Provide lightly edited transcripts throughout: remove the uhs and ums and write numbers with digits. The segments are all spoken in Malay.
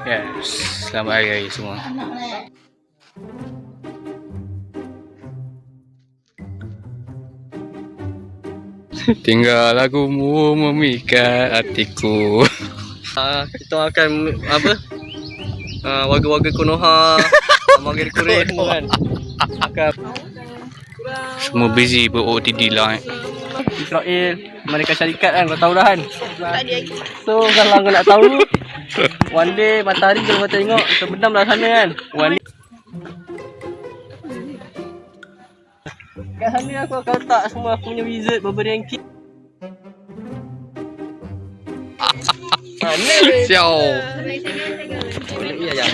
Yes, selamat hari raya semua. Tinggal lagumu memikat hatiku. Kita akan apa? Warga-warga Konoha, warga Korea semua kan. Akan Semua busy ber-OTD lah. Israel, mereka syarikat kan, kau tahu dah kan. So kalau kau nak tahu, one day matahari kalau kau tengok terbenam dah sana kan. One day kat sana aku akan letak semua aku punya wizard Barbarian King. Siao. Ya ya.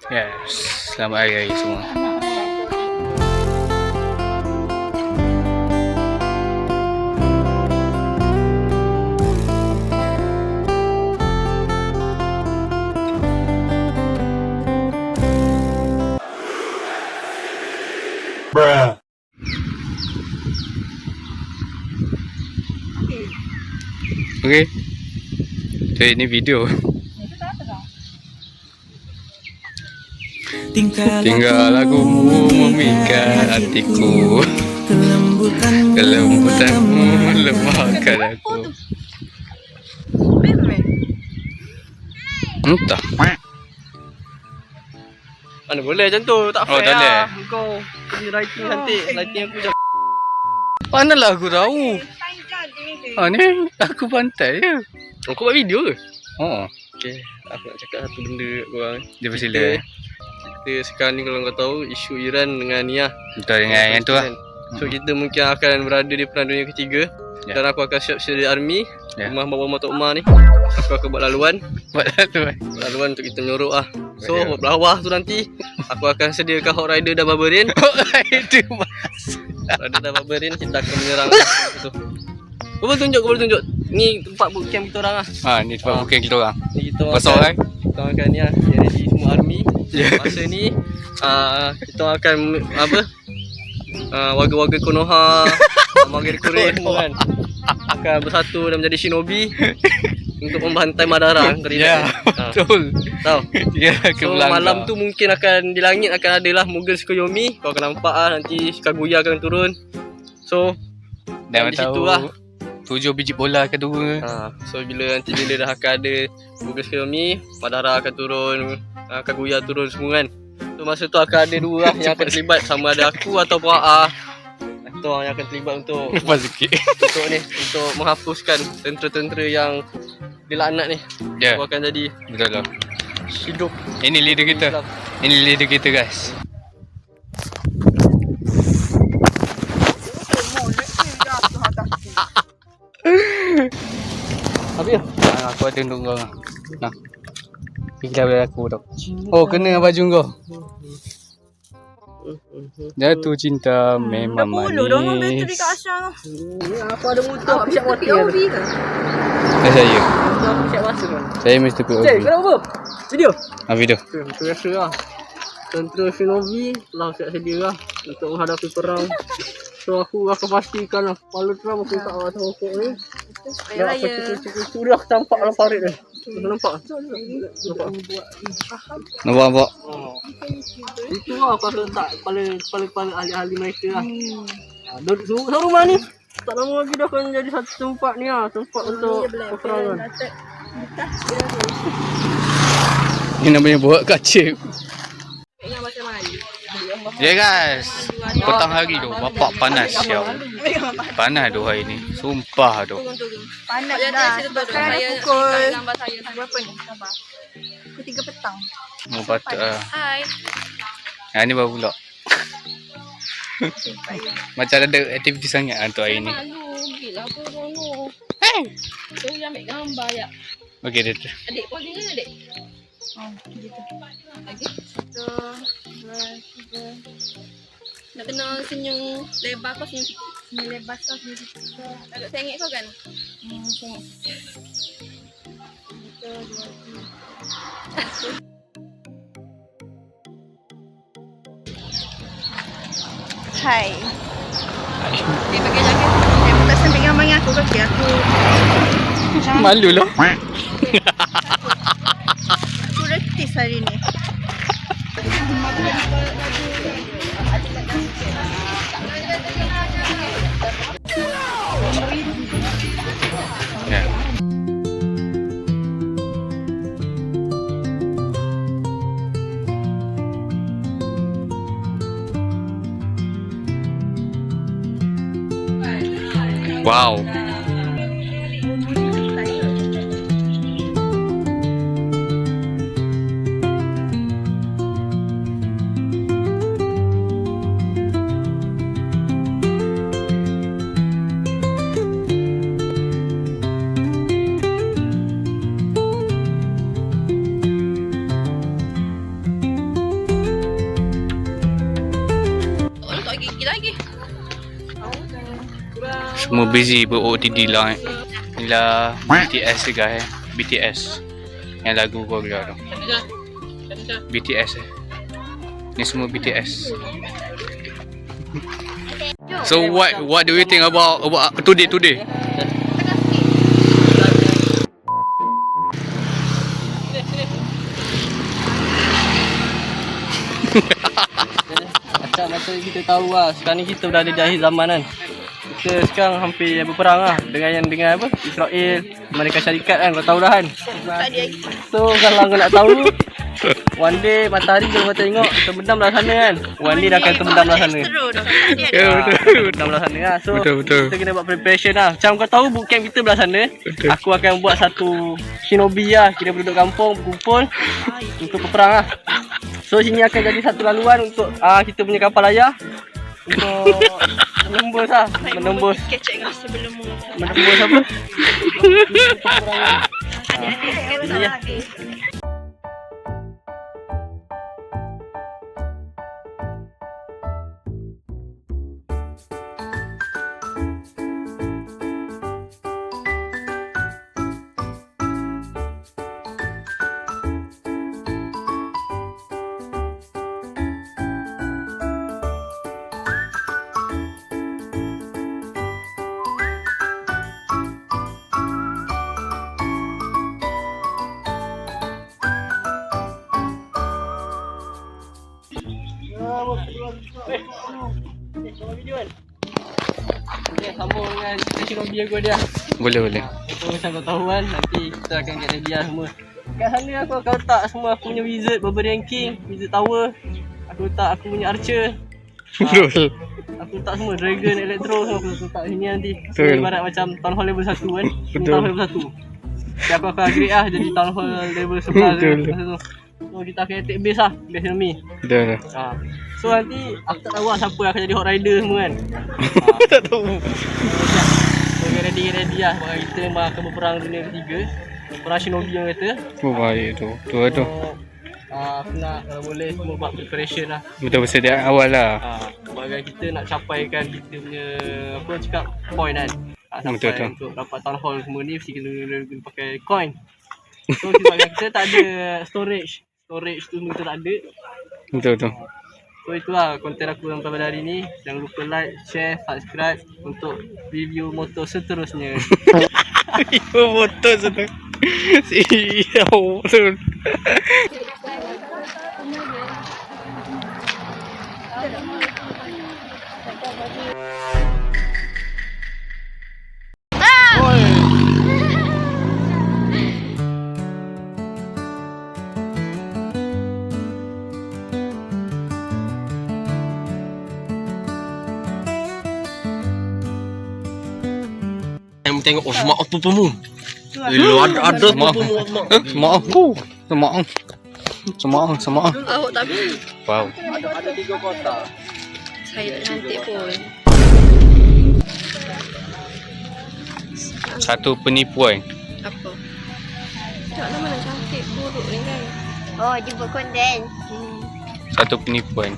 Yes, selamat hari raya semua. Bruh. Okay. So ini video. Tinggal lagumu memikat hatiku. Kelembutanmu lemahkan aku. Entah. Mana boleh macam tu, tak fair tak boleh. lah. Kau punya writing cantik, writing aku macam Manalah aku tahu. Ni aku pantai je. kau buat video ke? Oh, Okay, aku nak cakap satu benda kat korang. dia bersila. Kita sekarang ni kalau kau tahu isu Iran dengan ni lah. Betul dengan yang tu lah. So kita mungkin akan berada di Perang Dunia Ketiga. Ya. Dan aku akan siap sedia army. Ya. Rumah bawah Tok Umar ni. Aku akan buat laluan. Buat tu. Buat laluan untuk kita menyorok lah. So Ya. buat bawah tu nanti aku akan sediakan Hot Rider dan Barbarian. Itu mas. Rider dan Barbarian kita akan menyerang tu. Kau boleh tunjuk. Ni tempat bootcamp kita orang lah. Ni tempat bukan kita orang. Ni kita Pasal kan? Kita akan ni lah. Dia ready semua army. Ya. Masa ni kita akan apa? Warga-warga Konoha, warga Korea semua kan. Akan bersatu dan menjadi shinobi untuk membantai Madara. Ya, betul. Tahu. Ya, ke So belakang. malam tu mungkin akan di langit akan adalah Mughal Tsukuyomi. Kau akan nampak nanti Kaguya akan turun. So Dan di tahu situ lah. 7 biji bola kedua. So bila dah akan ada Mughal Tsukuyomi, Madara akan turun, Kaguya turun semua kan. So masa tu akan ada dua lah yang akan terlibat, sama ada aku ataupun Itu orang yang akan terlibat untuk Lepas sikit. untuk ni, untuk menghapuskan tentera-tentera yang dilaknat ni. Ya, Aku akan jadi betul lah. hidup Ini leader kita. Islam. Ini leader kita guys. Habis ya? Aku ada untuk kau. Nah. Fikir boleh aku tau. Oh, kena baju kau. Jatuh cinta memang manis. Aku ada motor, aku siap mati kan. Saya. Aku siap masa kan. Saya mesti put Cik, OB. kau nak apa? Video? Video. Itu biasa lah. Tentera Shinobi telah siap sedia lah untuk menghadapi perang. So aku akan pastikan lah kepala Trump aku tak akan rokok ni. Dah aku cekik-cekik sudah aku tampak lah parit ni. Nampak? Nampak. Itu lah aku akan letak kepala ahli-ahli mereka lah. So rumah ni tak lama lagi dah akan jadi satu tempat ni lah. Tempat untuk peperangan. Ini namanya buat kaca. Ya guys. Petang hari tu bapak panas siau. Panas tu hari ni. Sumpah tu. Panas dah. Sekarang dah pukul berapa ni? Sabar. Pukul 3 petang. Mau patut lah. Hai. Ni baru pula. Macam ada aktiviti sangat lah untuk hari ni. Malu. Gila apa malu. So yang ambil gambar ya. Okey dia tu. Adik boleh ke adik? Oh, gitu. Lagi. 1, 2, 3. Nak kena senyum lebar kau senyum lebar kau senyum. Agak sengit kau kan? Sengit. Hai. Dia pakai jaket. Dia buka samping gambar dengan aku kaki aku. Malu lah. Aku retis hari ni. Ya. Wow. Tak gigi lagi. Semua busy ber-OTD lah Inilah BTS juga BTS yang lagu Korea tu BTS Ni semua BTS. So what do you think about today? Macam kita tahu lah, sekarang ni kita berada di akhir zaman kan. Kita sekarang hampir berperang lah dengan apa? Israel, Amerika Syarikat kan, kau tahu dah kan. So kalau kau nak tahu, one day matahari kalau kau tengok terbenam belah sana kan. One day dah akan terbenam belah sana. Terbenam belah sana lah. So kita kena buat preparation lah. Macam kau tahu bootcamp kita belah sana, aku akan buat satu shinobi lah. Kita berduduk kampung, berkumpul untuk berperang lah. So sini akan jadi satu laluan untuk kita punya kapal layar untuk menembus lah, menembus apa? Sambung dengan shinobi aku dia. Boleh. Macam kau tahu kan, nanti kita akan get ready lah semua. Kat sana aku akan letak semua aku punya wizard, Berber Ranking, wizard tower. Aku letak aku punya archer. Betul. Aku letak semua dragon, electro semua aku letak sini nanti. So ibarat macam Town Hall level 1 kan. Ini Town Hall level 1. Jadi aku akan upgrade lah jadi Town Hall level 11. So kita akan attack base lah, base enemy. Betul. So nanti aku tak tahu lah siapa akan jadi Hot Rider semua kan. Tak tahu. So get ready lah, sebab kita memang akan berperang dunia ketiga. Perang shinobi yang kata. Oh baik tu. Tu. Aku nak kalau boleh semua buat preparation lah. Betul bersedia awal lah. Sebagai kita nak capaikan kita punya apa orang cakap point kan. Betul. Untuk dapat town hall semua ni mesti kena pakai coin. So sebab kita tak ada storage tu kita tak ada. Betul. So itulah konten aku dalam pada hari ni. Jangan lupa like, share, subscribe untuk review motor seterusnya. Review motor seterusnya. Siap betul. Yang tengok semaaf pupumu. Ada semaaf. Awak tak boleh. Wow. Ada 3 kotak. Saya tak cantik pun. Satu penipuan. Apa? Tak nak mana cantik buruk ni kan. Oh, jumpa konten. Satu penipuan.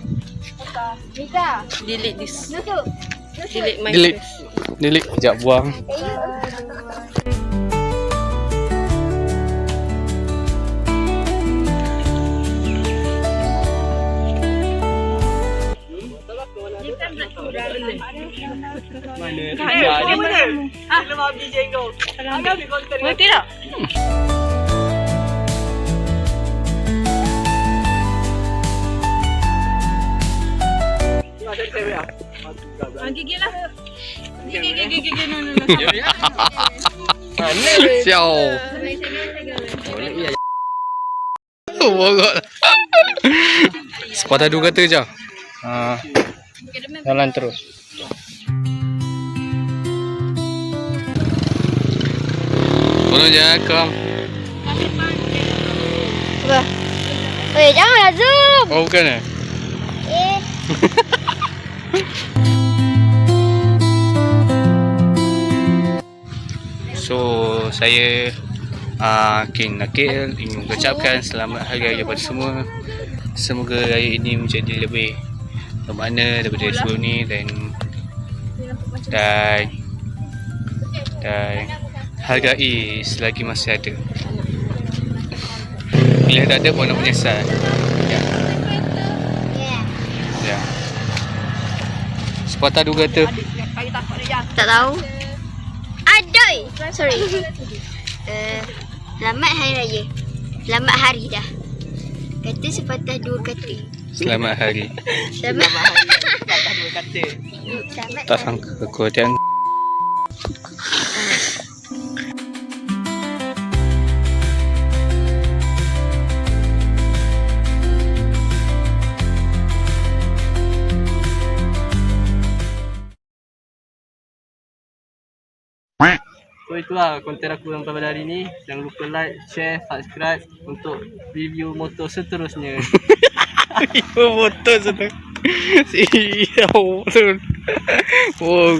Delete this. Delete my Delete. face. Delete. Sekejap buang. Mengerti tak? Gigi lah. Gigi. No. Siao. Oh, bogot. Sepatah dua kata je. Jalan terus. Tolong jangan kam. Janganlah zoom. Oh, bukan eh? So, saya King Nakil ingin mengucapkan selamat Hari Raya kepada semua. Semoga raya ini menjadi lebih bermakna daripada sebelum ni dan hargai selagi masih ada. Bila tak ada pun nak menyesal. Ya. Sepatah dua kata. Tak tahu. Adoy. Sorry. Selamat Hari Raya. Selamat hari dah. Kata sepatah dua kata. Selamat hari. Selamat hari. Sepatah dua kata. Selamat Tak sangka aku dan So itulah konten aku yang pada hari ni. Jangan lupa like, share, subscribe untuk review motor seterusnya. Ibu motor sana. Siapa motor? Oh,